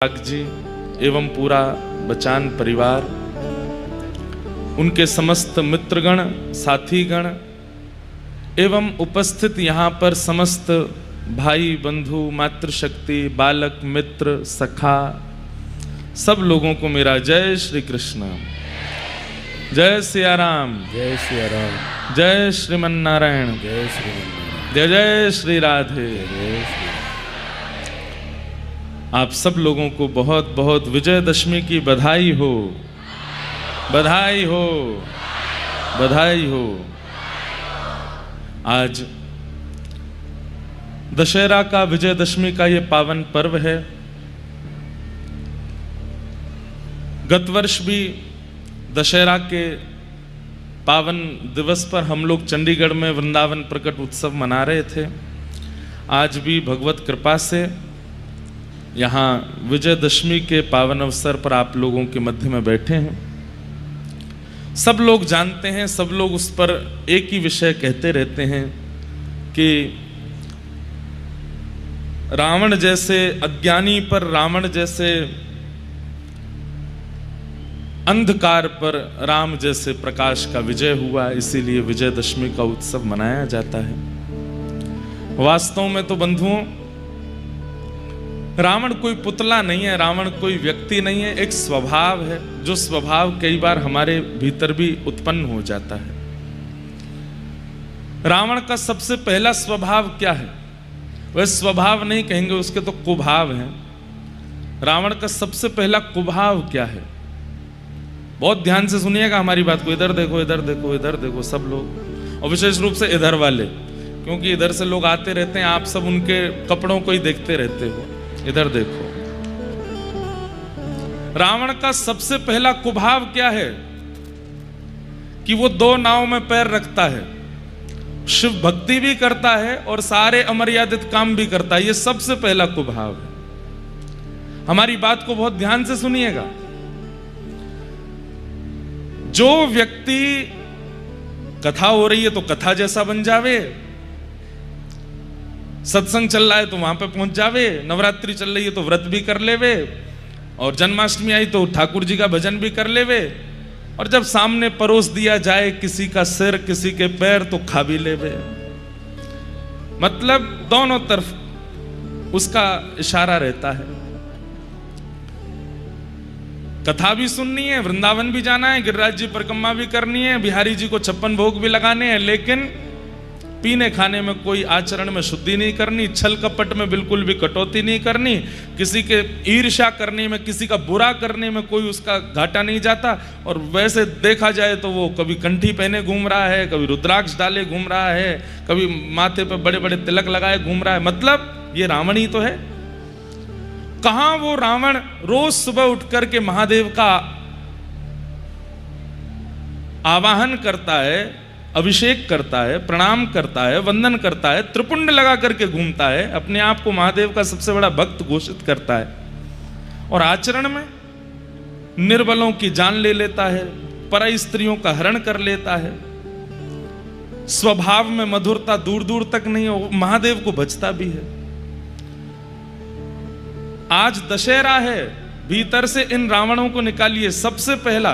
जी एवं पूरा बचान परिवार, उनके समस्त मित्रगण, साथीगण एवं उपस्थित यहाँ पर समस्त भाई बंधु, मातृशक्ति, बालक, मित्र, सखा, सब लोगों को मेरा जय श्री कृष्ण, जय सिया राम, जय सिया राम, जय श्रीमन नारायण, जय श्रीमन, जय जय श्री राधे। जय श्री। आप सब लोगों को बहुत बहुत विजयदशमी की बधाई हो, बधाई हो, बधाई हो। आज दशहरा का, विजयदशमी का ये पावन पर्व है। गत वर्ष भी दशहरा के पावन दिवस पर हम लोग चंडीगढ़ में वृंदावन प्रकट उत्सव मना रहे थे। आज भी भगवत कृपा से यहाँ विजयदशमी के पावन अवसर पर आप लोगों के मध्य में बैठे हैं। सब लोग जानते हैं, सब लोग उस पर एक ही विषय कहते रहते हैं कि रावण जैसे अज्ञानी पर, रावण जैसे अंधकार पर राम जैसे प्रकाश का विजय हुआ, इसीलिए विजयदशमी का उत्सव मनाया जाता है। वास्तव में तो बंधुओं, रावण कोई पुतला नहीं है, रावण कोई व्यक्ति नहीं है, एक स्वभाव है, जो स्वभाव कई बार हमारे भीतर भी उत्पन्न हो जाता है। रावण का सबसे पहला स्वभाव क्या है? वह स्वभाव नहीं कहेंगे, उसके तो कुभाव हैं। रावण का सबसे पहला कुभाव क्या है? बहुत ध्यान से सुनिएगा हमारी बात को। इधर देखो, इधर देखो, इधर देखो सब लोग, और विशेष रूप से इधर वाले, क्योंकि इधर से लोग आते रहते हैं, आप सब उनके कपड़ों को ही देखते रहते हो। इधर देखो, रावण का सबसे पहला कुभाव क्या है? कि वो दो नाव में पैर रखता है, शिव भक्ति भी करता है और सारे अमर्यादित काम भी करता है। ये सबसे पहला कुभाव है। हमारी बात को बहुत ध्यान से सुनिएगा। जो व्यक्ति, कथा हो रही है तो कथा जैसा बन जावे, सत्संग चल रहा है तो वहां पे पहुंच जावे, नवरात्रि चल रही है तो व्रत भी कर लेवे, और जन्माष्टमी आई तो ठाकुर जी का भजन भी कर लेवे, और जब सामने परोस दिया जाए किसी का सिर, किसी के पैर, तो खा भी लेवे। मतलब दोनों तरफ उसका इशारा रहता है। कथा भी सुननी है, वृंदावन भी जाना है, गिरिराज जी परिक्रमा भी करनी है, बिहारी जी को 56 भोग भी लगाने हैं, लेकिन पीने खाने में कोई आचरण में शुद्धि नहीं करनी, छल कपट में बिल्कुल भी कटौती नहीं करनी, किसी के ईर्ष्या करने में, किसी का बुरा करने में कोई उसका घाटा नहीं जाता। और वैसे देखा जाए तो वो कभी कंठी पहने घूम रहा है, कभी रुद्राक्ष डाले घूम रहा है, कभी माथे पे बड़े बड़े तिलक लगाए घूम रहा है। मतलब ये रावण ही तो है। कहां वो रावण रोज सुबह उठ करके महादेव का आवाहन करता है, अभिषेक करता है, प्रणाम करता है, वंदन करता है, त्रिपुंड लगा करके घूमता है, अपने आप को महादेव का सबसे बड़ा भक्त घोषित करता है, और आचरण में निर्बलों की जान ले लेता है, परई स्त्रियों का हरण कर लेता है, स्वभाव में मधुरता दूर दूर तक नहीं हो, महादेव को भजता भी है। आज दशहरा है, भीतर से इन रावणों को निकालिए। सबसे पहला,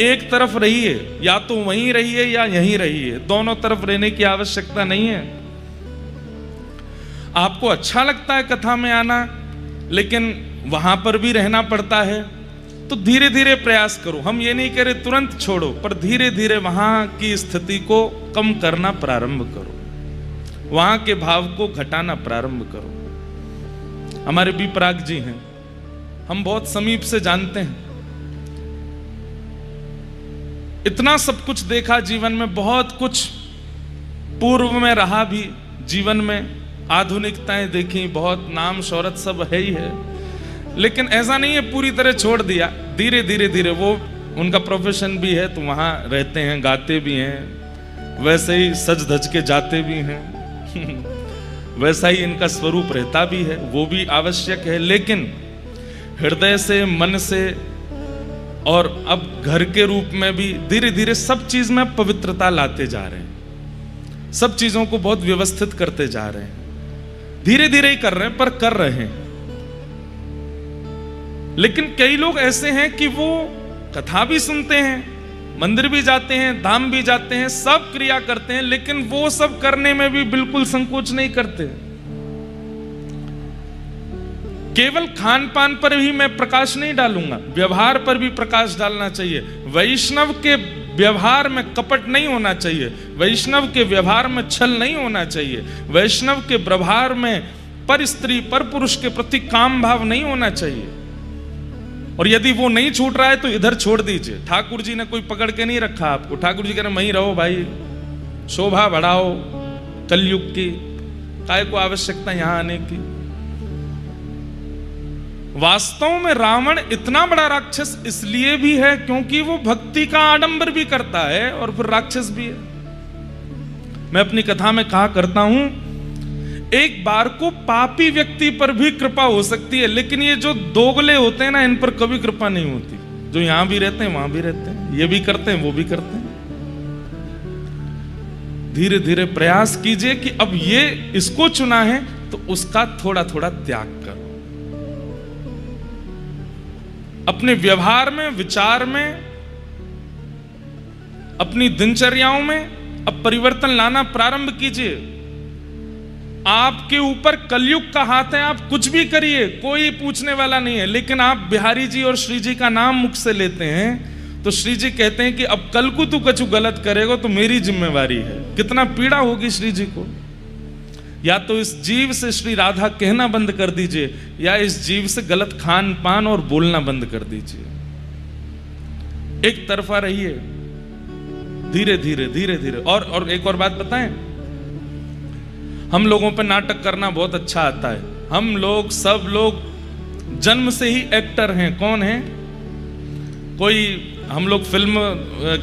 एक तरफ रहिए, या तो वहीं रहिए या यहीं रहिए, दोनों तरफ रहने की आवश्यकता नहीं है। आपको अच्छा लगता है कथा में आना, लेकिन वहां पर भी रहना पड़ता है, तो धीरे धीरे प्रयास करो। हम ये नहीं कह रहे तुरंत छोड़ो, पर धीरे धीरे वहां की स्थिति को कम करना प्रारंभ करो, वहां के भाव को घटाना प्रारंभ करो। हमारे बी पराग जी हैं, हम बहुत समीप से जानते हैं। इतना सब कुछ देखा जीवन में, बहुत कुछ पूर्व में रहा भी जीवन में, आधुनिकताएं देखी, बहुत नाम शोहरत सब है ही है, लेकिन ऐसा नहीं है पूरी तरह छोड़ दिया। धीरे धीरे धीरे वो, उनका प्रोफेशन भी है तो वहां रहते हैं, गाते भी हैं, वैसे ही सज धज के जाते भी हैं वैसा ही इनका स्वरूप रहता भी है, वो भी आवश्यक है। लेकिन हृदय से, मन से, और अब घर के रूप में भी धीरे धीरे सब चीज में पवित्रता लाते जा रहे हैं, सब चीजों को बहुत व्यवस्थित करते जा रहे हैं। धीरे धीरे ही कर रहे हैं, पर कर रहे हैं। लेकिन कई लोग ऐसे हैं कि वो कथा भी सुनते हैं, मंदिर भी जाते हैं, धाम भी जाते हैं, सब क्रिया करते हैं, लेकिन वो सब करने में भी बिल्कुल संकोच नहीं करते। केवल खान पान पर भी मैं प्रकाश नहीं डालूंगा, व्यवहार पर भी प्रकाश डालना चाहिए। वैष्णव के व्यवहार में कपट नहीं होना चाहिए, वैष्णव के व्यवहार में छल नहीं होना चाहिए, वैष्णव के व्यवहार में पर स्त्री पर पुरुष के प्रति काम भाव नहीं होना चाहिए। और यदि वो नहीं छूट रहा है तो इधर छोड़ दीजिए। ठाकुर जी ने कोई पकड़ के नहीं रखा आपको, ठाकुर जी कह रहे वहीं रहो भाई, शोभा बढ़ाओ कलयुग की, काय को आवश्यकता यहां आने की। वास्तव में रावण इतना बड़ा राक्षस इसलिए भी है क्योंकि वो भक्ति का आडंबर भी करता है और फिर राक्षस भी है। मैं अपनी कथा में कहा करता हूं, एक बार को पापी व्यक्ति पर भी कृपा हो सकती है, लेकिन ये जो दोगले होते हैं ना, इन पर कभी कृपा नहीं होती। जो यहां भी रहते हैं वहां भी रहते हैं, ये भी करते हैं वो भी करते हैं। धीरे धीरे प्रयास कीजिए कि अब ये इसको चुना है तो उसका थोड़ा थोड़ा त्याग करो। अपने व्यवहार में, विचार में, अपनी दिनचर्याओं में अब परिवर्तन लाना प्रारंभ कीजिए। आपके ऊपर कलयुग का हाथ है, आप कुछ भी करिए, कोई पूछने वाला नहीं है। लेकिन आप बिहारी जी और श्री जी का नाम मुख से लेते हैं तो श्री जी कहते हैं कि अब कल को तू कुछ गलत करेगा तो मेरी जिम्मेवारी है। कितना पीड़ा होगी श्री जी को। या तो इस जीव से श्री राधा कहना बंद कर दीजिए, या इस जीव से गलत खान पान और बोलना बंद कर दीजिए। एक तरफा रहिए, धीरे धीरे धीरे धीरे। और एक और बात बताएं, हम लोगों पर नाटक करना बहुत अच्छा आता है। हम लोग सब लोग जन्म से ही एक्टर हैं। कौन है? कोई हम लोग फिल्म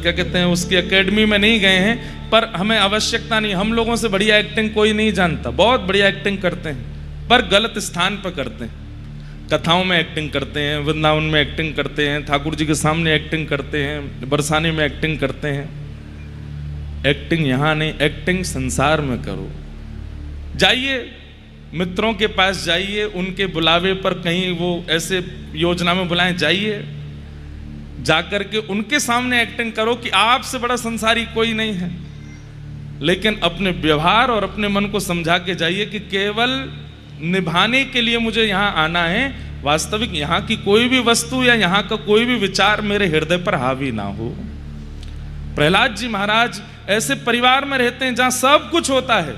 क्या कहते हैं उसकी एकेडमी में नहीं गए हैं, पर हमें आवश्यकता नहीं। हम लोगों से बढ़िया एक्टिंग कोई नहीं जानता। बहुत बढ़िया एक्टिंग करते हैं, पर गलत स्थान पर करते हैं। कथाओं में एक्टिंग करते हैं, वृंदावन में एक्टिंग करते हैं, ठाकुर जी के सामने एक्टिंग करते हैं, बरसाने में एक्टिंग करते हैं। एक्टिंग यहां नहीं, एक्टिंग संसार में करो। जाइए मित्रों के पास, जाइए उनके बुलावे पर, कहीं वो ऐसे योजना में बुलाएं, जाइए, जाकर के उनके सामने एक्टिंग करो कि आपसे बड़ा संसारी कोई नहीं है। लेकिन अपने व्यवहार और अपने मन को समझा के जाइए कि केवल निभाने के लिए मुझे यहां आना है। वास्तविक यहां की कोई भी वस्तु या यहां का कोई भी विचार मेरे हृदय पर हावी ना हो। प्रहलाद जी महाराज ऐसे परिवार में रहते हैं जहां सब कुछ होता है,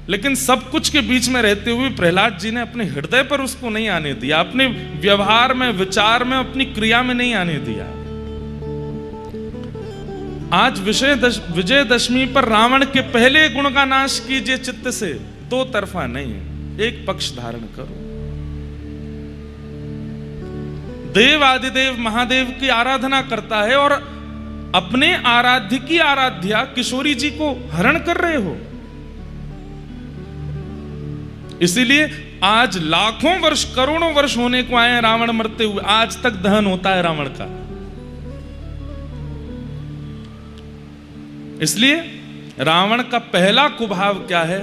लेकिन सब कुछ के बीच में रहते हुए प्रहलाद जी ने अपने हृदय पर उसको नहीं आने दिया, अपने व्यवहार में, विचार में, अपनी क्रिया में नहीं आने दिया। आज विजयदशमी पर रावण के पहले गुण का नाश कीजिए चित्त से। दो तरफा नहीं, एक पक्ष धारण करो। देव आदिदेव महादेव की आराधना करता है और अपने आराध्य की आराध्या किशोरी जी को हरण कर रहे हो। इसीलिए आज लाखों वर्ष, करोड़ों वर्ष होने को आए हैं रावण मरते हुए, आज तक दहन होता है रावण का। इसलिए रावण का पहला कुभाव क्या है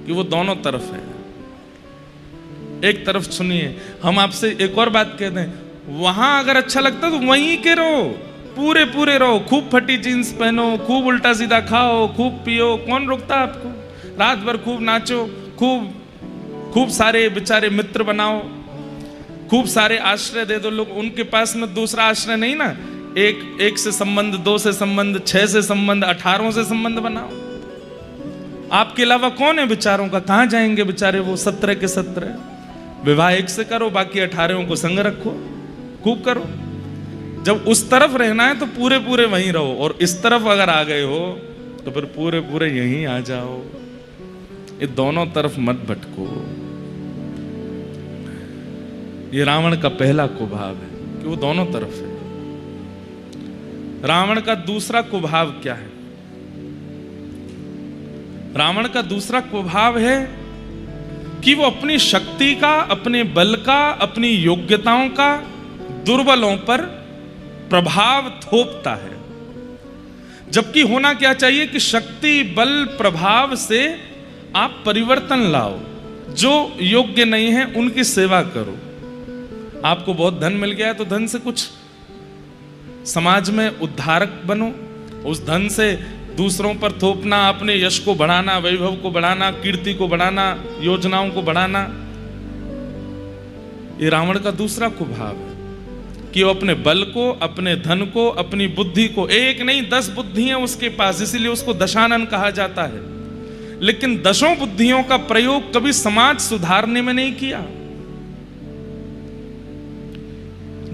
कि वो दोनों तरफ है। एक तरफ सुनिए, हम आपसे एक और बात कह दें, वहां अगर अच्छा लगता तो वहीं के रहो, पूरे पूरे रहो, खूब फटी जींस पहनो, खूब उल्टा सीधा खाओ, खूब पियो, कौन रोकता आपको? रात भर खूब नाचो, खूब सारे बेचारे मित्र बनाओ, खूब सारे आश्रय दे दो। लोग उनके पास में दूसरा आश्रय नहीं ना, एक से संबंध, 2 से संबंध, 6 से संबंध, 18 से संबंध बनाओ। आपके अलावा कौन है बेचारों का? कहां जाएंगे बेचारे वो 17 के 17? विवाह एक से करो, बाकी 18 को संग रखो, खूब करो। जब उस तरफ रहना है तो पूरे पूरे वहीं रहो, और इस तरफ अगर आ गए हो तो फिर पूरे पूरे यहीं आ जाओ। ये दोनों तरफ मत भटको। ये रावण का पहला कुभाव है कि वो दोनों तरफ है। रावण का दूसरा कुभाव क्या है? रावण का दूसरा कुभाव है कि वो अपनी शक्ति का, अपने बल का, अपनी योग्यताओं का दुर्बलों पर प्रभाव थोपता है। जबकि होना क्या चाहिए कि शक्ति, बल, प्रभाव से आप परिवर्तन लाओ। जो योग्य नहीं है उनकी सेवा करो। आपको बहुत धन मिल गया है तो धन से कुछ समाज में उद्धारक बनो, उस धन से दूसरों पर थोपना, अपने यश को बढ़ाना, वैभव को बढ़ाना, कीर्ति को बढ़ाना, योजनाओं को बढ़ाना, ये रावण का दूसरा कुभाव है कि वो अपने बल को, अपने धन को, अपनी बुद्धि को, एक नहीं 10 बुद्धियां उसके पास, इसीलिए उसको दशानन कहा जाता है, लेकिन 10 बुद्धियों का प्रयोग कभी समाज सुधारने में नहीं किया।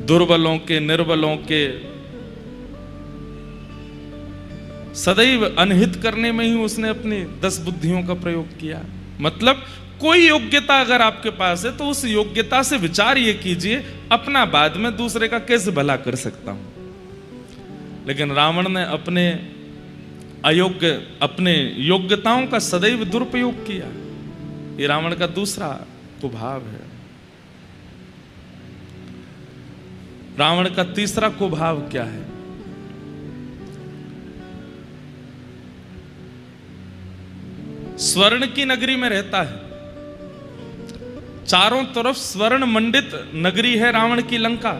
दुर्बलों के, निर्बलों के सदैव अनहित करने में ही उसने अपनी 10 बुद्धियों का प्रयोग किया। मतलब कोई योग्यता अगर आपके पास है तो उस योग्यता से विचार ये कीजिए, अपना बाद में दूसरे का कैसे भला कर सकता हूं। लेकिन रावण ने अपने अयोग्य, अपने योग्यताओं का सदैव दुरुपयोग किया। ये रावण का दूसरा कुभाव है। रावण का तीसरा कुभाव क्या है? स्वर्ण की नगरी में रहता है, चारों तरफ स्वर्ण मंडित नगरी है रावण की लंका,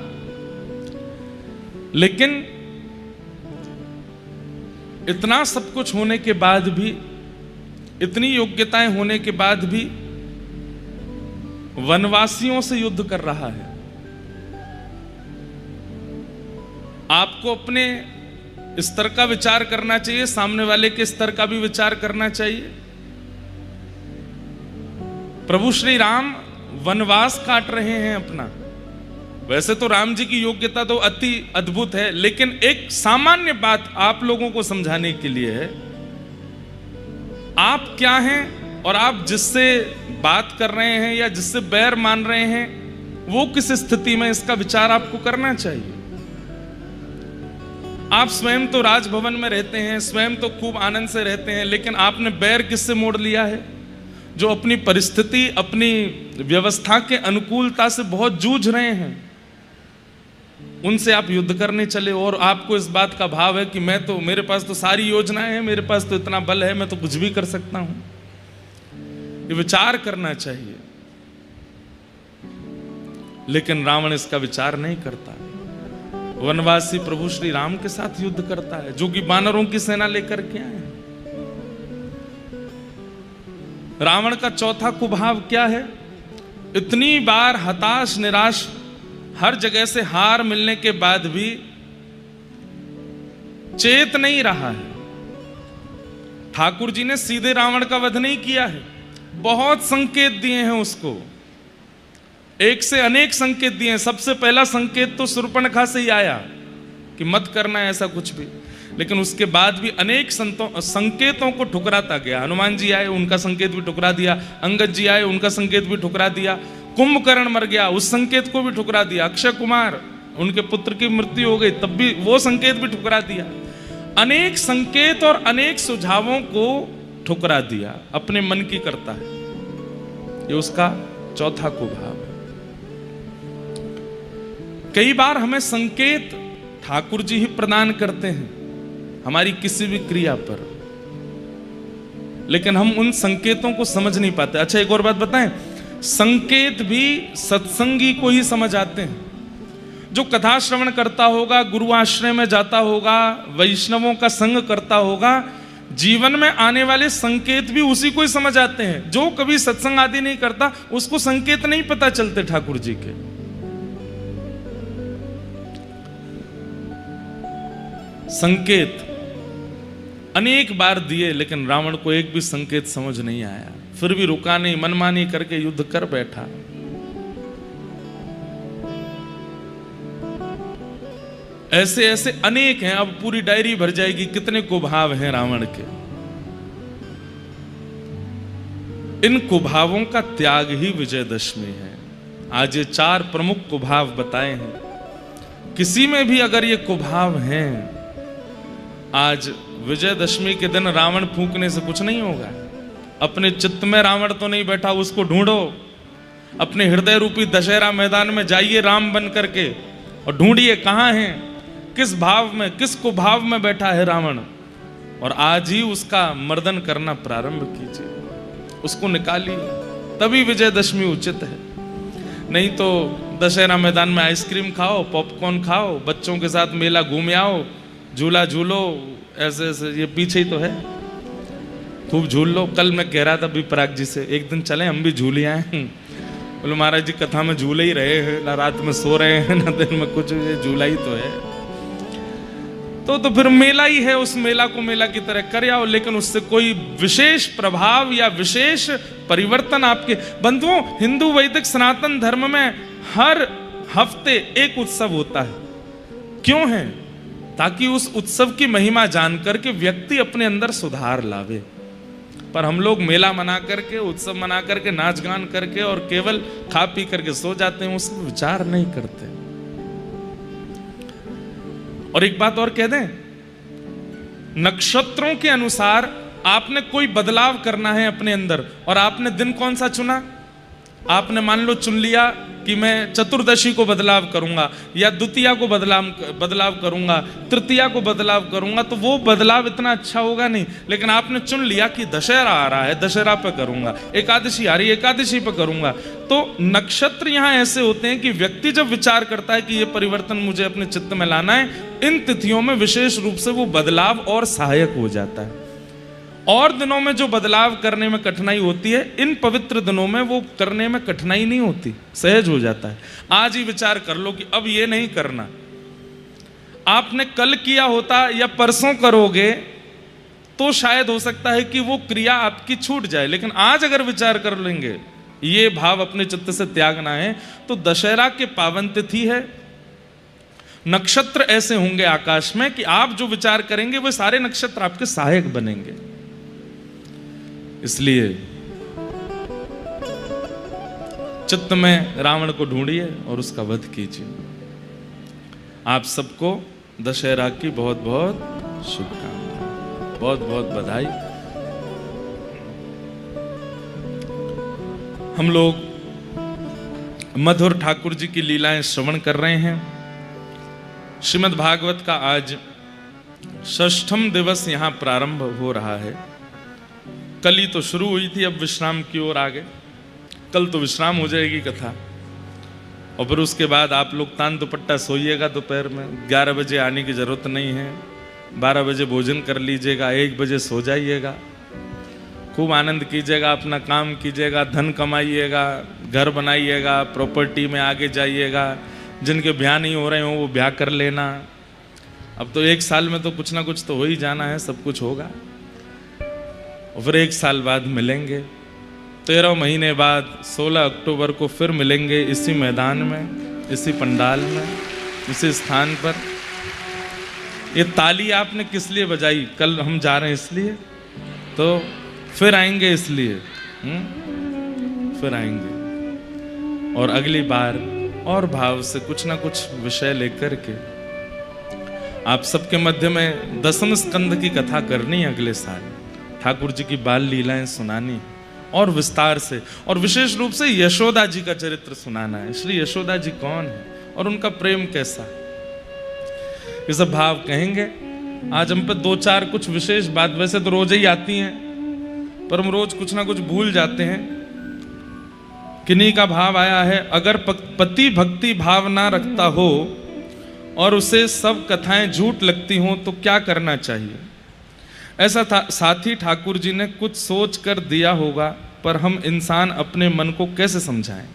लेकिन इतना सब कुछ होने के बाद भी, इतनी योग्यताएं होने के बाद भी वनवासियों से युद्ध कर रहा है। आपको अपने स्तर का विचार करना चाहिए, सामने वाले के स्तर का भी विचार करना चाहिए। प्रभु श्री राम वनवास काट रहे हैं अपना। वैसे तो राम जी की योग्यता तो अति अद्भुत है, लेकिन एक सामान्य बात आप लोगों को समझाने के लिए है। आप क्या हैं और आप जिससे बात कर रहे हैं या जिससे बैर मान रहे हैं, वो किस स्थिति में, इसका विचार आपको करना चाहिए। आप स्वयं तो राजभवन में रहते हैं, स्वयं तो खूब आनंद से रहते हैं, लेकिन आपने बैर किससे मोड़ लिया है? जो अपनी परिस्थिति, अपनी व्यवस्था के अनुकूलता से बहुत जूझ रहे हैं, उनसे आप युद्ध करने चले। और आपको इस बात का भाव है कि मैं तो, मेरे पास तो सारी योजनाएं हैं, मेरे पास तो इतना बल है, मैं तो कुछ भी कर सकता हूं। ये विचार करना चाहिए, लेकिन रावण इसका विचार नहीं करता। वनवासी प्रभु श्री राम के साथ युद्ध करता है, जो कि वानरों की सेना लेकर के आए हैं। रावण का चौथा कुभाव क्या है? इतनी बार हताश, निराश, हर जगह से हार मिलने के बाद भी चेत नहीं रहा है। ठाकुर जी ने सीधे रावण का वध नहीं किया है, बहुत संकेत दिए हैं उसको, एक से अनेक संकेत दिए हैं। सबसे पहला संकेत तो शूर्पणखा से ही आया कि मत करना ऐसा कुछ भी, लेकिन उसके बाद भी अनेक संकेतों को ठुकराता गया। हनुमान जी आए, उनका संकेत भी ठुकरा दिया। अंगद जी आए, उनका संकेत भी ठुकरा दिया। कुंभकर्ण मर गया, उस संकेत को भी ठुकरा दिया। अक्षय कुमार, उनके पुत्र की मृत्यु हो गई, तब भी वो संकेत भी ठुकरा दिया। अनेक संकेत और अनेक सुझावों को ठुकरा दिया, अपने मन की करता है। ये उसका चौथा कुभाव है। कई बार हमें संकेत ठाकुर जी ही प्रदान करते हैं हमारी किसी भी क्रिया पर, लेकिन हम उन संकेतों को समझ नहीं पाते। अच्छा, एक और बात बताएं, संकेत भी सत्संगी को ही समझ आते हैं। जो कथा श्रवण करता होगा, गुरु आश्रय में जाता होगा, वैष्णवों का संग करता होगा, जीवन में आने वाले संकेत भी उसी को ही समझ आते हैं। जो कभी सत्संग आदि नहीं करता, उसको संकेत नहीं पता चलते ठाकुर जी के। संकेत अनेक बार दिए, लेकिन रावण को एक भी संकेत समझ नहीं आया। फिर भी रुका नहीं, मनमानी करके युद्ध कर बैठा। ऐसे ऐसे अनेक हैं, अब पूरी डायरी भर जाएगी कितने कुभाव हैं रावण के। इन कुभावों का त्याग ही विजयदशमी है। आज ये 4 प्रमुख कुभाव बताए हैं। किसी में भी अगर ये कुभाव हैं, आज विजयदशमी के दिन रावण फूंकने से कुछ नहीं होगा। अपने चित्त में रावण तो नहीं बैठा, उसको ढूंढो। अपने हृदय रूपी दशहरा मैदान में जाइए राम बन करके और ढूंढिए कहां है, किस भाव में, किस कुभाव में बैठा है रावण, और आज ही उसका मर्दन करना प्रारंभ कीजिए, उसको निकालिए, तभी विजयदशमी उचित है। नहीं तो दशहरा मैदान में आइसक्रीम खाओ, पॉपकॉर्न खाओ, बच्चों के साथ मेला घूम आओ, झूला झूलो, ऐसे ऐसे ये पीछे ही तो है, खूब झूल लो। कल मैं कह रहा था विपराग जी से, एक दिन चले हम भी झूल आए। बोलो महाराज जी कथा में झूले ही रहे हैं, ना रात में सो रहे हैं ना दिन में कुछ, ये झूला ही तो है। तो फिर मेला ही है, उस मेला को मेला की तरह कर आओ, लेकिन उससे कोई विशेष प्रभाव या विशेष परिवर्तन आपके बंधुओं, हिंदू वैदिक सनातन धर्म में हर हफ्ते एक उत्सव होता है। क्यों है? ताकि उस उत्सव की महिमा जान करके व्यक्ति अपने अंदर सुधार लावे। पर हम लोग मेला मना करके, उत्सव मना करके, नाच गान करके और केवल खा पी करके सो जाते हैं, उसमें विचार नहीं करते। और एक बात और कह दें, नक्षत्रों के अनुसार आपने कोई बदलाव करना है अपने अंदर, और आपने दिन कौन सा चुना? आपने मान लो चुन लिया कि मैं चतुर्दशी को बदलाव करूंगा, या द्वितीया को बदलाव करूंगा, तृतीया को बदलाव करूंगा, तो वो बदलाव इतना अच्छा होगा नहीं। लेकिन आपने चुन लिया कि दशहरा आ रहा है, दशहरा पे करूंगा, एकादशी आ रही है, एकादशी पे करूंगा। तो नक्षत्र यहां ऐसे होते हैं कि व्यक्ति जब विचार करता है कि ये परिवर्तन मुझे अपने चित्त में लाना है, इन तिथियों में विशेष रूप से वो बदलाव और सहायक हो जाता है। और दिनों में जो बदलाव करने में कठिनाई होती है, इन पवित्र दिनों में वो करने में कठिनाई नहीं होती, सहज हो जाता है। आज ही विचार कर लो कि अब ये नहीं करना, आपने कल किया होता या परसों करोगे तो शायद हो सकता है कि वो क्रिया आपकी छूट जाए। लेकिन आज अगर विचार कर लेंगे, ये भाव अपने चित्त से त्यागना है, तो दशहरा के पावन तिथि है, नक्षत्र ऐसे होंगे आकाश में कि आप जो विचार करेंगे वो सारे नक्षत्र आपके सहायक बनेंगे। इसलिए चित्त में रावण को ढूंढिए और उसका वध कीजिए। आप सबको दशहरा की बहुत बहुत शुभकामनाएं, बहुत बहुत बधाई। हम लोग मधुर ठाकुर जी की लीलाएं श्रवण कर रहे हैं। श्रीमद् भागवत का आज 6ठम दिवस यहां प्रारंभ हो रहा है। कल ही तो शुरू हुई थी, अब विश्राम की ओर आ गए। कल तो विश्राम हो जाएगी कथा, और फिर उसके बाद आप लोग तान दुपट्टा सोइएगा दोपहर में। 11 बजे आने की जरूरत नहीं है, 12 बजे भोजन कर लीजिएगा, 1 बजे सो जाइएगा, खूब आनंद कीजिएगा, अपना काम कीजिएगा, धन कमाइएगा, घर बनाइएगा, प्रॉपर्टी में आगे जाइएगा। जिनके ब्याह नहीं हो रहे हो वो ब्याह कर लेना। अब तो 1 साल में तो कुछ ना कुछ तो हो ही जाना है, सब कुछ होगा। और फिर 1 साल बाद मिलेंगे, 13 महीने बाद 16 अक्टूबर को फिर मिलेंगे इसी मैदान में, इसी पंडाल में, इसी स्थान पर। ये ताली आपने किस लिए बजाई? कल हम जा रहे हैं इसलिए, तो फिर आएंगे इसलिए, फिर आएंगे और अगली बार और भाव से कुछ ना कुछ विषय लेकर के आप सबके मध्य में 10वें स्कंद की कथा करनी है। अगले साल ठाकुर जी की बाल लीलाएं सुनानी और विस्तार से, और विशेष रूप से यशोदा जी का चरित्र सुनाना है। श्री यशोदा जी कौन है और उनका प्रेम कैसा, ये सब भाव कहेंगे। आज हम पे 2-4 कुछ विशेष बात, वैसे तो रोज ही आती हैं, पर हम रोज कुछ ना कुछ भूल जाते हैं। किन्हीं का भाव आया है, अगर पति भक्ति भाव ना रखता हो और उसे सब कथाएं झूठ लगती हों तो क्या करना चाहिए? ऐसा साथी ठाकुर जी ने कुछ सोच कर दिया होगा, पर हम इंसान अपने मन को कैसे समझाएं?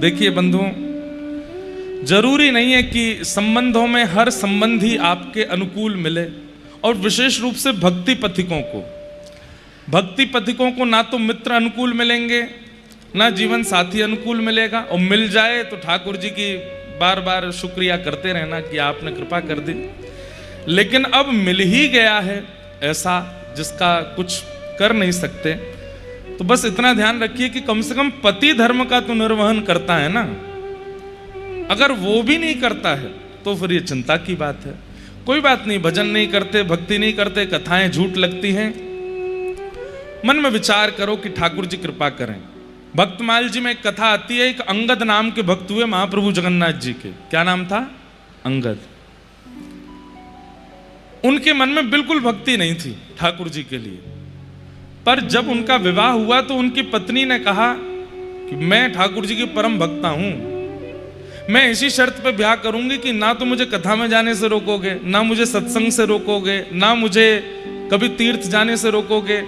देखिए बंधुओं, जरूरी नहीं है कि संबंधों में हर संबंधी आपके अनुकूल मिले, और विशेष रूप से भक्ति पथिकों को ना तो मित्र अनुकूल मिलेंगे, ना जीवन साथी अनुकूल मिलेगा। और मिल जाए तो ठाकुर जी की बार बार शुक्रिया करते रहना कि आपने कृपा कर दी। लेकिन अब मिल ही गया है ऐसा जिसका कुछ कर नहीं सकते, तो बस इतना ध्यान रखिए कि कम से कम पति धर्म का तो निर्वहन करता है ना। अगर वो भी नहीं करता है तो फिर ये चिंता की बात है। कोई बात नहीं, भजन नहीं करते, भक्ति नहीं करते, कथाएं झूठ लगती हैं, मन में विचार करो कि ठाकुर जी कृपा करें। भक्तमाल जी में एक कथा आती है, एक अंगद नाम के भक्त हुए महाप्रभु जगन्नाथ जी के। क्या नाम था? अंगद। उनके मन में बिल्कुल भक्ति नहीं थी ठाकुर जी के लिए, पर जब उनका विवाह हुआ तो उनकी पत्नी ने कहा कि मैं ठाकुर जी की परम भक्ता हूं, मैं इसी शर्त पे ब्याह करूंगी कि ना तो मुझे कथा में जाने से रोकोगे, ना मुझे सत्संग से रोकोगे, ना मुझे कभी तीर्थ जाने से रोकोगे,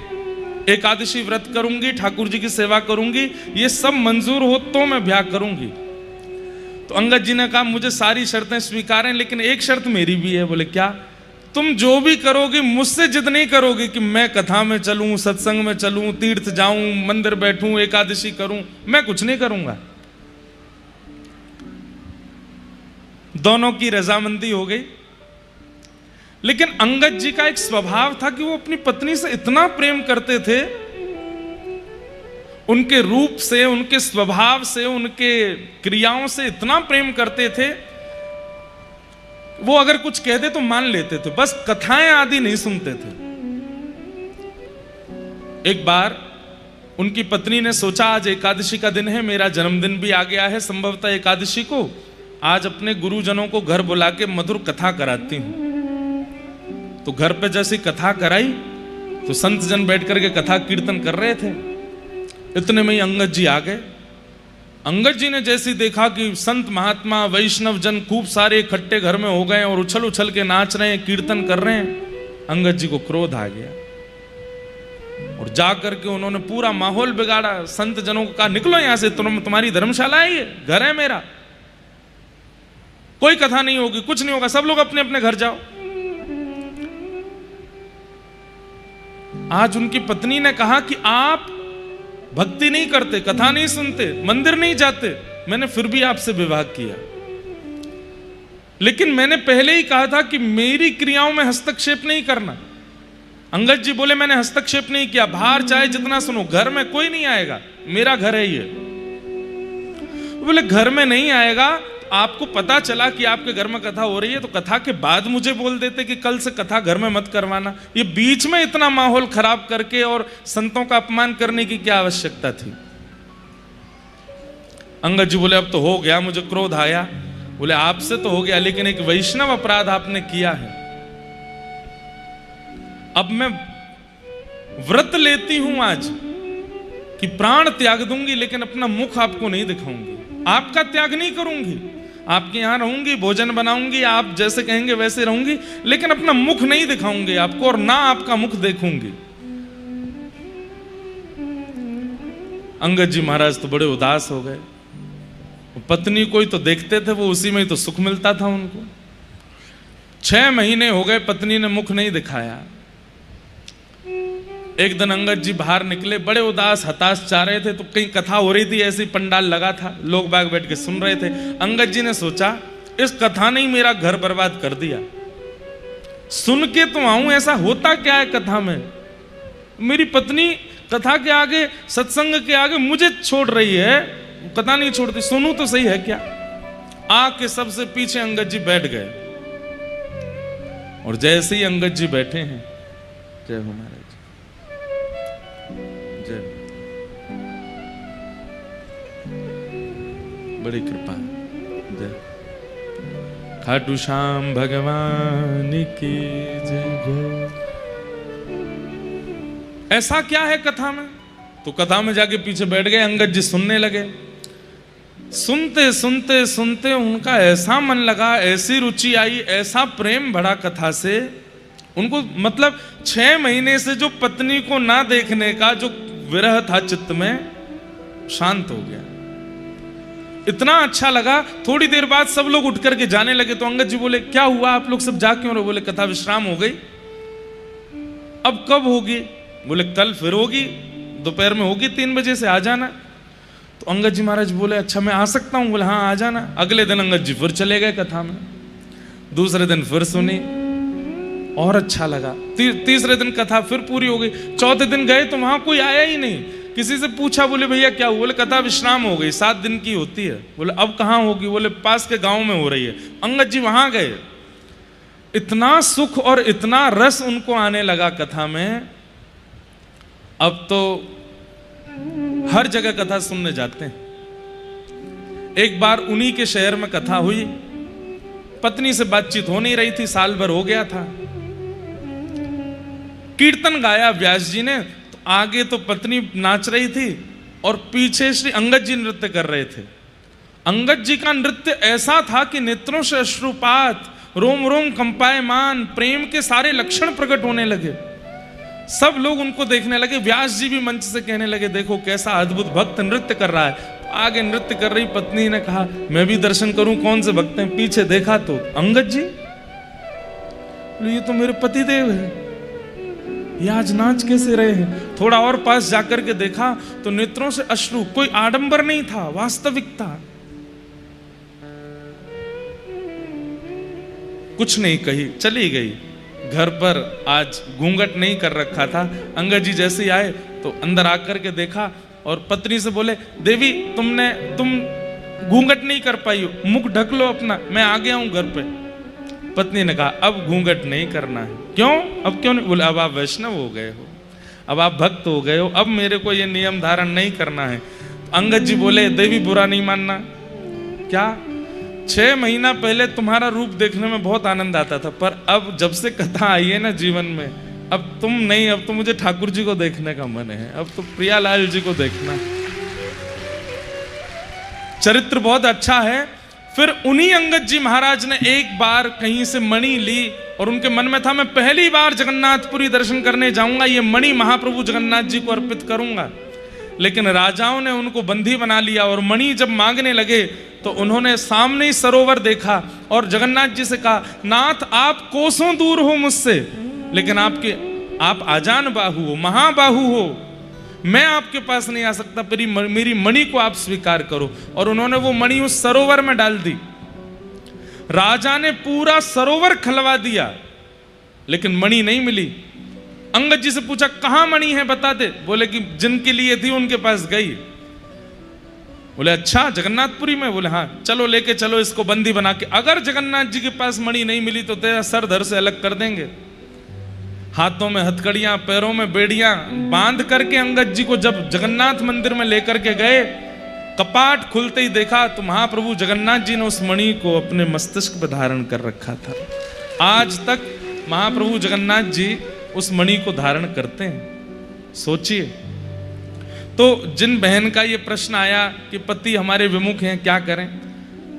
एकादशी व्रत करूंगी, ठाकुर जी की सेवा करूंगी, ये सब मंजूर हो तो मैं ब्याह करूंगी। तो अंगद जी ने कहा मुझे सारी शर्तें स्वीकार हैं, लेकिन एक शर्त मेरी भी है। बोले क्या? तुम जो भी करोगी मुझसे जिद नहीं करोगी कि मैं कथा में चलूं, सत्संग में चलूं, तीर्थ जाऊं, मंदिर बैठूं, एकादशी करूं, मैं कुछ नहीं करूंगा। दोनों की रजामंदी हो गई। लेकिन अंगद जी का एक स्वभाव था कि वो अपनी पत्नी से इतना प्रेम करते थे, उनके रूप से, उनके स्वभाव से, उनके क्रियाओं से इतना प्रेम करते थे, वो अगर कुछ कह दे तो मान लेते थे, बस कथाएं आदि नहीं सुनते थे। एक बार उनकी पत्नी ने सोचा आज एकादशी का दिन है, मेरा जन्मदिन भी आ गया है संभवतः एकादशी को, आज अपने गुरुजनों को घर बुला के मधुर कथा कराती हूं। तो घर पे जैसी कथा कराई तो संत जन बैठ करके कथा कीर्तन कर रहे थे। इतने में ही अंगद जी आ गए। अंगद जी ने जैसे देखा कि संत महात्मा वैष्णव जन खूब सारे इकट्ठे घर में हो गए और उछल उछल के नाच रहे हैं, कीर्तन कर रहे हैं, अंगद जी को क्रोध आ गया और जाकर के उन्होंने पूरा माहौल बिगाड़ा। संत जनों को कहा निकलो यहां से, तुम्हारी धर्मशाला है ये, घर है मेरा, कोई कथा नहीं होगी, कुछ नहीं होगा, सब लोग अपने अपने घर जाओ। आज उनकी पत्नी ने कहा कि आप भक्ति नहीं करते, कथा नहीं सुनते, मंदिर नहीं जाते, मैंने फिर भी आपसे विवाह किया, लेकिन मैंने पहले ही कहा था कि मेरी क्रियाओं में हस्तक्षेप नहीं करना। अंगद जी बोले मैंने हस्तक्षेप नहीं किया, बाहर चाहे जितना सुनो, घर में कोई नहीं आएगा, मेरा घर है ये। बोले घर में नहीं आएगा, आपको पता चला कि आपके घर में कथा हो रही है तो कथा के बाद मुझे बोल देते कि कल से कथा घर में मत करवाना। ये बीच में इतना माहौल खराब करके और संतों का अपमान करने की क्या आवश्यकता थी? अंगद जी बोले अब तो हो गया, मुझे क्रोध आया। बोले आपसे तो हो गया, लेकिन एक वैष्णव अपराध आपने किया है। अब मैं व्रत लेती हूं आज कि प्राण त्याग दूंगी, लेकिन अपना मुख आपको नहीं दिखाऊंगी, आपका त्याग नहीं करूंगी, आपके यहां रहूंगी, भोजन बनाऊंगी, आप जैसे कहेंगे वैसे रहूंगी, लेकिन अपना मुख नहीं दिखाऊंगी आपको और ना आपका मुख देखूंगी। अंगद जी महाराज तो बड़े उदास हो गए। पत्नी को ही तो देखते थे वो, उसी में ही तो सुख मिलता था उनको। 6 महीने हो गए पत्नी ने मुख नहीं दिखाया। एक दिन अंगद जी बाहर निकले, बड़े उदास हताश चाह रहे थे, तो कहीं कथा हो रही थी, ऐसी पंडाल लगा था, लोग बाग बैठ के सुन रहे थे। अंगद जी ने सोचा इस कथा ने ही मेरा घर बर्बाद कर दिया, सुन के तो आऊं, ऐसा होता क्या है कथा में? मेरी पत्नी कथा के आगे, सत्संग के आगे मुझे छोड़ रही है, कथा नहीं छोड़ती, सुनूं तो सही है क्या? आके सबसे पीछे अंगद जी बैठ गए और जैसे ही अंगद जी बैठे हैं, जय हो महाराज, बड़ी कृपा, जय खाटू श्याम भगवान की जय। ऐसा क्या है कथा में? तो कथा में जाके पीछे बैठ गए, अंगद जी सुनने लगे। सुनते सुनते सुनते उनका ऐसा मन लगा, ऐसी रुचि आई, ऐसा प्रेम बढ़ा कथा से उनको, मतलब 6 महीने से जो पत्नी को ना देखने का जो विरह था चित्त में, शांत हो गया। इतना अच्छा लगा। थोड़ी देर बाद सब लोग उठ करके जाने लगे, तो अंगद जी बोले क्या हुआ, आप लोग सब जा क्यों रहे? बोले कथा विश्राम हो गई। अब कब होगी? बोले कल फिर होगी, दोपहर में होगी, 3 बजे से आ जाना। तो अंगद जी महाराज बोले अच्छा मैं आ सकता हूं? बोले हाँ आ जाना। अगले दिन अंगद जी फिर चले गए कथा में, दूसरे दिन फिर सुनी और अच्छा लगा, तीसरे दिन कथा फिर पूरी हो गई। चौथे दिन गए तो वहां कोई आया ही नहीं। किसी से पूछा, बोले भैया क्या हुआ? बोले कथा विश्राम हो गई, 7 दिन की होती है। बोले अब कहाँ होगी? बोले पास के गांव में हो रही है। अंगद जी वहां गए, इतना सुख और इतना रस उनको आने लगा कथा में, अब तो हर जगह कथा सुनने जाते हैं। एक बार उन्हीं के शहर में कथा हुई, पत्नी से बातचीत हो नहीं रही थी, साल भर हो गया था। कीर्तन गाया व्यास जी ने, तो आगे तो पत्नी नाच रही थी और पीछे श्री अंगद जी नृत्य कर रहे थे। अंगद जी का नृत्य ऐसा था कि नेत्रों से अश्रुपात, रोम रोम कंपायमान, प्रेम के सारे लक्षण प्रकट होने लगे। सब लोग उनको देखने लगे। व्यास जी भी मंच से कहने लगे, देखो कैसा अद्भुत भक्त नृत्य कर रहा है। आगे नृत्य कर रही पत्नी ने कहा, मैं भी दर्शन करूं, कौन से भक्त हैं? पीछे देखा तो अंगद जी, ये तो मेरे पति देव है, ये आज नाच कैसे रहे हैं? थोड़ा और पास जाकर के देखा तो नेत्रों से अश्रु, कोई आडंबर नहीं था, वास्तविकता। कुछ नहीं कही, चली गई। घर पर आज घूंघट नहीं कर रखा था। अंगद जी जैसे ही आए तो अंदर आकर के देखा और पत्नी से बोले, देवी तुम घूंघट नहीं कर पाई हो, मुख ढक लो अपना, मैं आ गया हूं घर पे। पत्नी ने कहा, अब घूंघट नहीं करना है। क्यों? अब क्यों नहीं? बोले, अब आप वैष्णव हो गए हो, अब आप भक्त हो गए हो, अब मेरे को ये नियम धारण नहीं करना है। अंगद जी बोले, देवी बुरा नहीं मानना। क्या? 6 महीना पहले तुम्हारा रूप देखने में बहुत आनंद आता था, पर अब जब से कथा आई है ना जीवन में, अब तुम नहीं, अब तो मुझे ठाकुर जी को देखने का मन है, अब तो प्रियालाल जी को देखना। चरित्र बहुत अच्छा है। फिर उन्हीं अंगद जी महाराज ने एक बार कहीं से मणि ली और उनके मन में था, मैं पहली बार जगन्नाथपुरी दर्शन करने जाऊंगा, ये मणि महाप्रभु जगन्नाथ जी को अर्पित करूंगा। लेकिन राजाओं ने उनको बंदी बना लिया और मणि जब मांगने लगे तो उन्होंने सामने ही सरोवर देखा और जगन्नाथ जी से कहा, नाथ आप कोसों दूर हो मुझसे, लेकिन आप आजान बाहु हो, महाबाहु हो, मैं आपके पास नहीं आ सकता, मेरी मणि को आप स्वीकार करो। और उन्होंने वो मणि उस सरोवर में डाल दी। राजा ने पूरा सरोवर खलवा दिया लेकिन मणि नहीं मिली। अंगद जी से पूछा, कहां मणि है बता दे। बोले कि जिनके लिए थी उनके पास गई। बोले, अच्छा जगन्नाथपुरी में? बोले, हाँ, चलो लेके चलो इसको बंदी बना के, अगर जगन्नाथ जी के पास मणि नहीं मिली तो तेरा सर धड़ से अलग कर देंगे। हाथों में हथकड़ियां, पैरों में बेड़ियां बांध करके अंगद जी को जब जगन्नाथ मंदिर में लेकर के गए, कपाट खुलते ही देखा तो महाप्रभु जगन्नाथ जी ने उस मणि को अपने मस्तिष्क पर धारण कर रखा था। आज तक महाप्रभु जगन्नाथ जी उस मणि को धारण करते हैं। सोचिए। तो जिन बहन का ये प्रश्न आया कि पति हमारे विमुख हैं, क्या करें?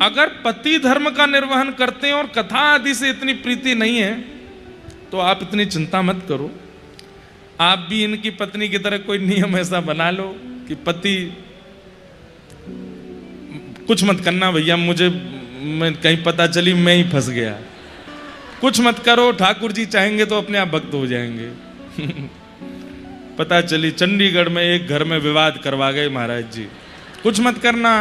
अगर पति धर्म का निर्वहन करते हैं और कथा आदि से इतनी प्रीति नहीं है तो आप इतनी चिंता मत करो। आप भी इनकी पत्नी की तरह कोई नियम ऐसा बना लो कि पति, कुछ मत करना भैया, मुझे कहीं पता चली मैं ही फंस गया, कुछ मत करो, ठाकुर जी चाहेंगे तो अपने आप भक्त हो जाएंगे। पता चली चंडीगढ़ में एक घर में विवाद करवा गए महाराज जी। कुछ मत करना,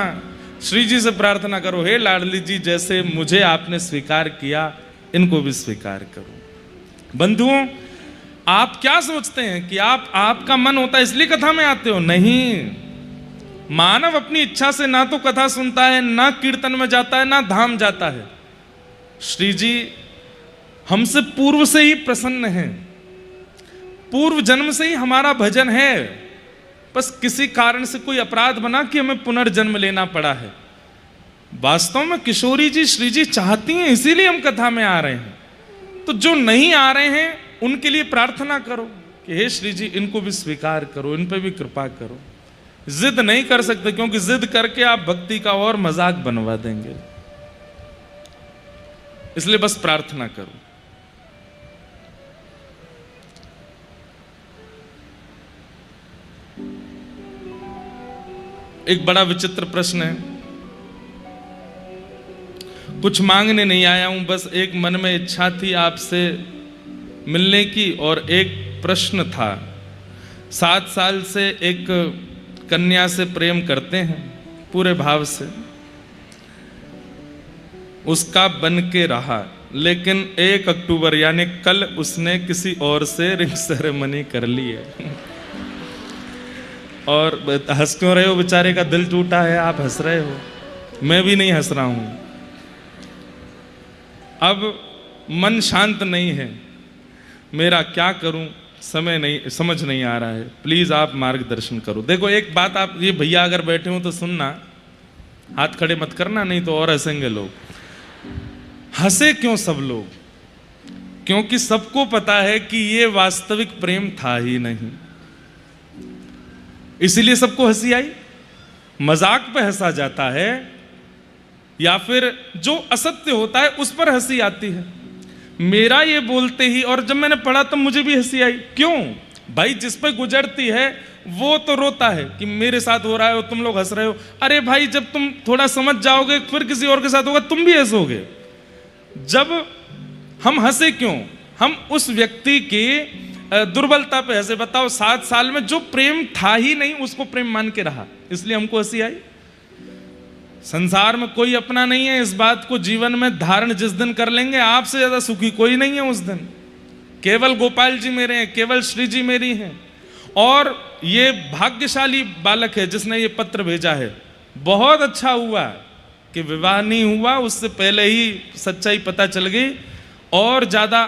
श्री जी से प्रार्थना करो, हे लाडली जी, जैसे मुझे आपने स्वीकार किया इनको भी स्वीकार करो। बंधुओं, आप क्या सोचते हैं कि आपका मन होता है इसलिए कथा में आते हो? नहीं। मानव अपनी इच्छा से ना तो कथा सुनता है, ना कीर्तन में जाता है, ना धाम जाता है। श्री जी हमसे पूर्व से ही प्रसन्न हैं, पूर्व जन्म से ही हमारा भजन है, बस किसी कारण से कोई अपराध बना कि हमें पुनर्जन्म लेना पड़ा है। वास्तव में किशोरी जी, श्री जी चाहती हैं, इसीलिए हम कथा में आ रहे हैं। तो जो नहीं आ रहे हैं उनके लिए प्रार्थना करो कि हे श्री जी, इनको भी स्वीकार करो, इन पे भी कृपा करो। जिद नहीं कर सकते क्योंकि जिद करके आप भक्ति का और मजाक बनवा देंगे, इसलिए बस प्रार्थना करो। एक बड़ा विचित्र प्रश्न है, कुछ मांगने नहीं आया हूं, बस एक मन में इच्छा थी आपसे मिलने की और एक प्रश्न था। 7 साल से एक कन्या से प्रेम करते हैं पूरे भाव से, उसका बन के रहा, लेकिन 1 अक्टूबर यानी कल उसने किसी और से रिंग सेरेमनी कर ली है। और हंस क्यों रहे हो? बेचारे का दिल टूटा है, आप हंस रहे हो, मैं भी नहीं हंस रहा हूं। अब मन शांत नहीं है, मेरा क्या करूं, समझ नहीं आ रहा है, प्लीज आप मार्गदर्शन करो। देखो एक बात, आप ये भैया अगर बैठे हो तो सुनना, हाथ खड़े मत करना, नहीं तो और हंसेंगे लोग। हंसे क्यों सब लोग? क्योंकि सबको पता है कि ये वास्तविक प्रेम था ही नहीं, इसीलिए सबको हंसी आई। मजाक पे हंसा जाता है, या फिर जो असत्य होता है उस पर हंसी आती है। मेरा ये बोलते ही, और जब मैंने पढ़ा तब मुझे भी हंसी आई। क्यों भाई, जिस पे गुजरती है वो तो रोता है कि मेरे साथ हो रहा है और तुम लोग हंस रहे हो। अरे भाई, जब तुम थोड़ा समझ जाओगे फिर किसी और के साथ होगा, तुम भी हंसोगे। जब हम हंसे क्यों? हम उस व्यक्ति की दुर्बलता पे हंसे। बताओ, 7 साल में जो प्रेम था ही नहीं उसको प्रेम मान के रहा, इसलिए हमको हंसी आई। संसार में कोई अपना नहीं है, इस बात को जीवन में धारण जिस दिन कर लेंगे, आपसे ज्यादा सुखी कोई नहीं है उस दिन। केवल गोपाल जी मेरे हैं, केवल श्री जी मेरी हैं। और ये भाग्यशाली बालक है जिसने ये पत्र भेजा है। बहुत अच्छा हुआ कि विवाह नहीं हुआ, उससे पहले ही सच्चाई पता चल गई और ज्यादा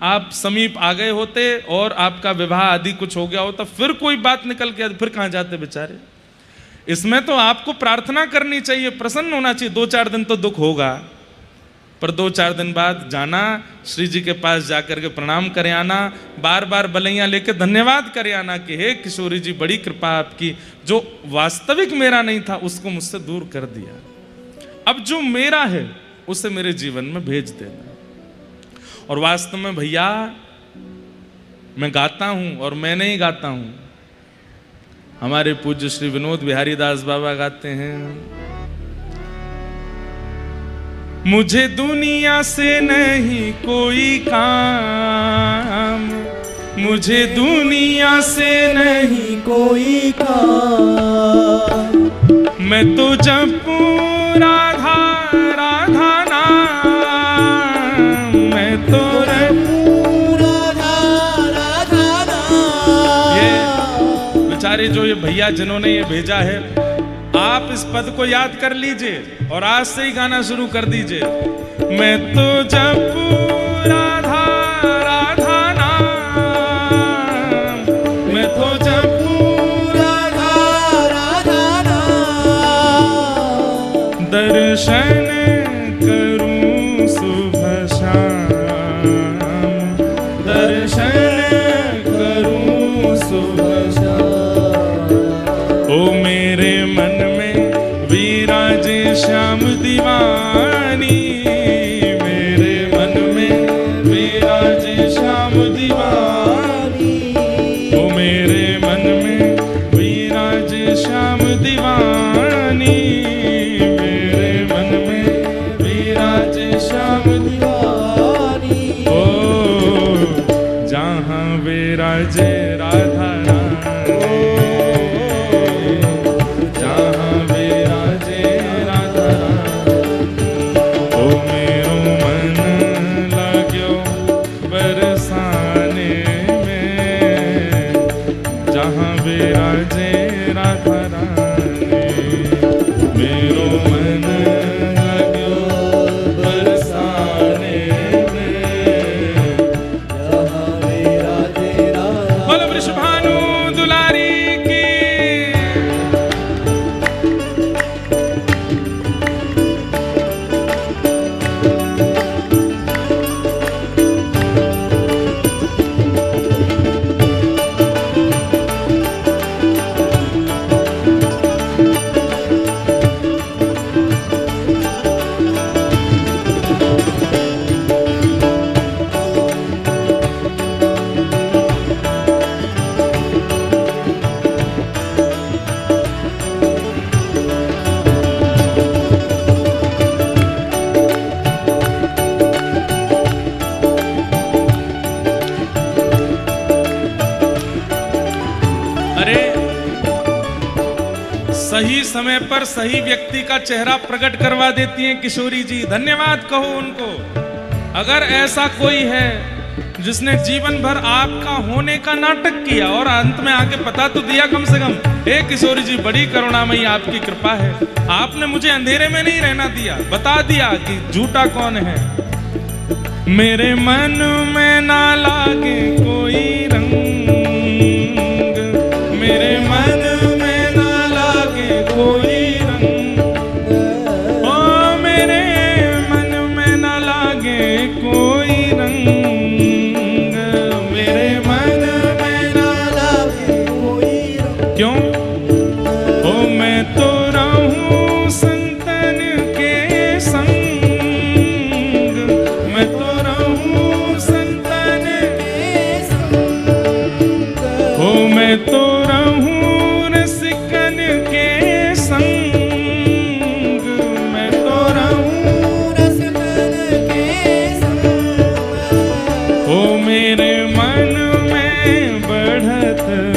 आप समीप आ गए होते और आपका विवाह आदि कुछ हो गया होता, फिर कोई बात निकल के फिर कहां जाते बेचारे। इसमें तो आपको प्रार्थना करनी चाहिए, प्रसन्न होना चाहिए। 2-4 दिन तो दुख होगा, पर 2-4 दिन बाद जाना, श्री जी के पास जाकर के प्रणाम करे आना, बार बार बलैया लेके धन्यवाद करे आना कि हे किशोरी जी, बड़ी कृपा आपकी, जो वास्तविक मेरा नहीं था उसको मुझसे दूर कर दिया, अब जो मेरा है उसे मेरे जीवन में भेज देना। और वास्तव में भैया, मैं गाता हूं और मैं नहीं गाता हूं, हमारे पूज्य श्री विनोद बिहारी दास बाबा गाते हैं। मुझे दुनिया से नहीं कोई काम, मुझे दुनिया से नहीं कोई काम, मैं तो जपू राधा राधा नाम, मैं तो राधा राधा नाम। ये बेचारे जो ये भैया जिन्होंने ये भेजा है, आप इस पद को याद कर लीजिए और आज से ही गाना शुरू कर दीजिए। मैं तो जपू राधा राधा नाम, मैं तो जपू राधा राधा नाम, दर्शन करूं सुबह शाम, दर्शन करूं सुबह शाम। ओ मेरे मन में विराजे श्याम दीवानी, मेरे मन में विराजे श्याम दीवानी, ओ मेरे मन में विराजे श्याम दीवानी, मेरे मन में विराजे श्याम दीवानी। ओ जहाँ विराजे राधा सही समय पर सही व्यक्ति का चेहरा प्रकट करवा देती हैं किशोरी जी, धन्यवाद कहो उनको। अगर ऐसा कोई है जिसने जीवन भर आपका होने का नाटक किया और अंत में आके पता तो दिया कम से कम, हे किशोरी जी बड़ी करुणामयी आपकी कृपा है, आपने मुझे अंधेरे में नहीं रहना दिया, बता दिया कि झूठा कौन है। मेरे मन में ना लागे कोई रंग, मेरे मन में ना लागे कोई रंग, ओ मेरे मन में ना लागे कोई रंग, मेरे मन में ना लागे कोई रंग। क्यों? ओ मैं तो रहूं संतन के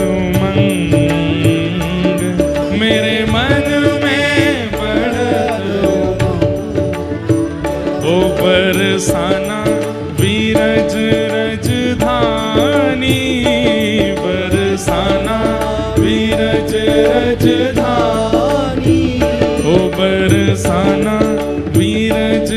उमंग, मेरे मन में बढ़त ओ बरसाना बीरज रजधानी, बरसाना बीरज रजधानी, ओ बरसाना बीरज